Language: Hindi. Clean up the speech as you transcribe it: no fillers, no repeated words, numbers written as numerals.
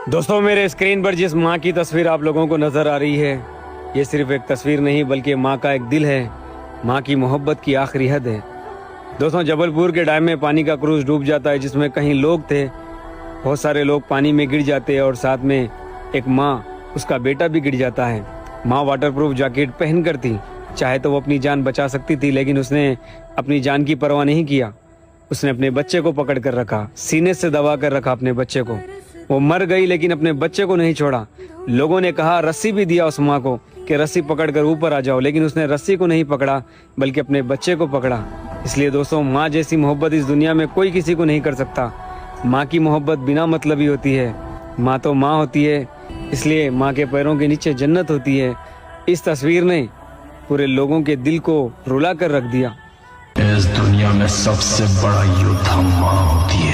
दोस्तों, मेरे स्क्रीन पर जिस माँ की तस्वीर आप लोगों को नजर आ रही है, ये सिर्फ एक तस्वीर नहीं बल्कि माँ का एक दिल है। माँ की मोहब्बत की आखिरी हद है। दोस्तों, जबलपुर के डैम में पानी का क्रूज डूब जाता है जिसमें कहीं लोग थे। बहुत सारे लोग पानी में गिर जाते हैं और साथ में एक माँ, उसका बेटा भी गिर जाता है। माँ वाटरप्रूफ जैकेट पहन कर थी। चाहे तो वो अपनी जान बचा सकती थी, लेकिन उसने अपनी जान की परवाह नहीं किया। उसने अपने बच्चे को पकड़ कर रखा, सीने से दबा कर रखा अपने बच्चे को। वो मर गई लेकिन अपने बच्चे को नहीं छोड़ा। लोगों ने कहा, रस्सी भी दिया उस माँ को कि रस्सी पकड़ कर ऊपर आ जाओ, लेकिन उसने रस्सी को नहीं पकड़ा बल्कि अपने बच्चे को पकड़ा। इसलिए दोस्तों, माँ जैसी मोहब्बत इस दुनिया में कोई किसी को नहीं कर सकता। माँ की मोहब्बत बिना मतलबी होती है। माँ तो माँ होती है, इसलिए माँ के पैरों के नीचे जन्नत होती है। इस तस्वीर ने पूरे लोगों के दिल को रुला कर रख दिया। इस दुनिया में सबसे बड़ा योद्धा माँ होती है।